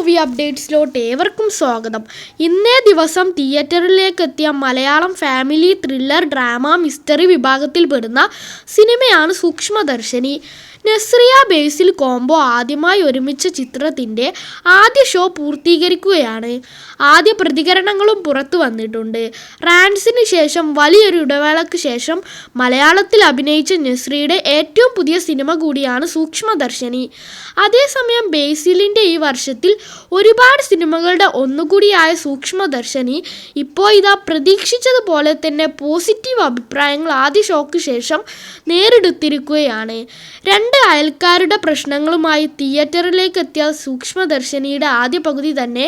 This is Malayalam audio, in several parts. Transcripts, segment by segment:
മൂവി അപ്ഡേറ്റ്സിലോട്ട് ഏവർക്കും സ്വാഗതം. ഇന്നേ ദിവസം തിയേറ്ററിലേക്ക് എത്തിയ Malayalam family thriller drama mystery വിഭാഗത്തിൽപ്പെടുന്ന സിനിമയാണ് സൂക്ഷ്മദർശിനി. നസ്രിയ ബേസിൽ കോംബോ ആദ്യമായി ഒരുമിച്ച ചിത്രത്തിൻ്റെ ആദ്യ ഷോ പൂർത്തീകരിക്കുകയാണ്. ആദ്യ പ്രതികരണങ്ങളും പുറത്തു വന്നിട്ടുണ്ട്. റാൻസിന് ശേഷം വലിയൊരു ഇടവേളയ്ക്ക് ശേഷം മലയാളത്തിൽ അഭിനയിച്ച നസ്രിയയുടെ ഏറ്റവും പുതിയ സിനിമ കൂടിയാണ് സൂക്ഷ്മദർശിനി. അതേസമയം ബേസിലിൻ്റെ ഈ വർഷത്തിൽ ഒരുപാട് സിനിമകളുടെ ഒന്നുകൂടിയായ സൂക്ഷ്മദർശിനി ഇപ്പോൾ ഇതാ പ്രതീക്ഷിച്ചതുപോലെ തന്നെ പോസിറ്റീവ് അഭിപ്രായങ്ങൾ ആദ്യ ഷോയ്ക്ക് ശേഷം നേരിടുത്തിരിക്കുകയാണ്. രണ്ട് അയൽക്കാരുടെ പ്രശ്നങ്ങളുമായി തിയേറ്ററിലേക്ക് എത്തിയ സൂക്ഷ്മദർശിനിയുടെ ആദ്യ പകുതി തന്നെ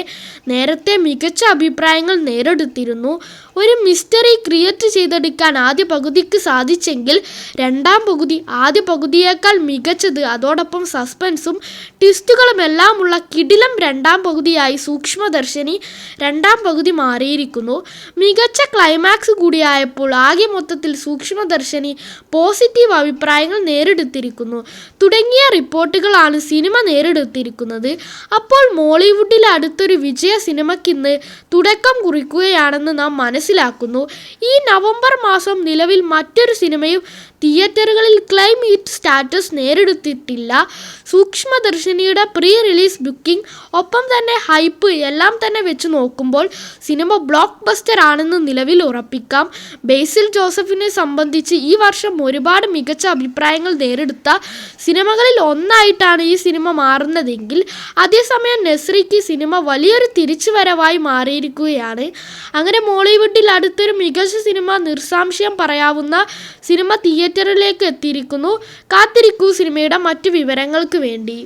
നേരത്തെ മികച്ച അഭിപ്രായങ്ങൾ നേടിയെടുത്തിരുന്നു. ഒരു മിസ്റ്ററി ക്രിയേറ്റ് ചെയ്തെടുക്കാൻ ആദ്യ പകുതിക്ക് സാധിച്ചെങ്കിൽ രണ്ടാം പകുതി ആദ്യ പകുതിയേക്കാൾ മികച്ചത്, അതോടൊപ്പം സസ്പെൻസും ട്വിസ്റ്റുകളുമെല്ലാമുള്ള കിടിലം രണ്ടാം പകുതിയായി സൂക്ഷ്മദർശിനി രണ്ടാം പകുതി മാറിയിരിക്കുന്നു. മികച്ച ക്ലൈമാക്സ് കൂടിയായപ്പോൾ ആകെ മൊത്തത്തിൽ സൂക്ഷ്മദർശിനി പോസിറ്റീവ് അഭിപ്രായങ്ങൾ നേടിയെടുത്തിരിക്കുന്നു തുടങ്ങിയ റിപ്പോർട്ടുകളാണ് സിനിമ നേടിയെടുത്തിരിക്കുന്നത്. അപ്പോൾ മോളിവുഡിലെ അടുത്തൊരു വിജയ സിനിമയ്ക്കിന്ന് തുടക്കം കുറിക്കുകയാണെന്ന് നാം മനസ്സിലാക്കുന്നു. ഈ നവംബർ മാസം നിലവിൽ മറ്റൊരു സിനിമയും തിയേറ്ററുകളിൽ ക്ലൈം ഹിറ്റ് സ്റ്റാറ്റസ് നേടിയെടുത്തിട്ടില്ല. സൂക്ഷ്മദർശിനിയുടെ പ്രീ റിലീസ് ബുക്കിംഗ് ഒപ്പം തന്നെ ഹൈപ്പ് എല്ലാം തന്നെ വെച്ച് നോക്കുമ്പോൾ സിനിമ ബ്ലോക്ക് ബസ്റ്റർ ആണെന്ന് നിലവിൽ ഉറപ്പിക്കാം. ബേസിൽ ജോസഫിനെ സംബന്ധിച്ച് ഈ വർഷം ഒരുപാട് മികച്ച അഭിപ്രായങ്ങൾ നേടിയെടുത്ത സിനിമകളിൽ ഒന്നായിട്ടാണ് ഈ സിനിമ മാറുന്നതെങ്കിൽ അതേസമയം നസ്രിക്ക് സിനിമ വലിയൊരു തിരിച്ചുവരവായി മാറിയിരിക്കുകയാണ്. അങ്ങനെ മോളിവുഡിൽ അടുത്തൊരു മികച്ച സിനിമ നിസ്സംശയം പറയാവുന്ന സിനിമ തിയേറ്ററിലേക്ക് എത്തിയിരിക്കുന്നു. കാത്തിരിക്കൂ സിനിമയുടെ മറ്റു വിവരങ്ങൾക്ക് വേണ്ടി.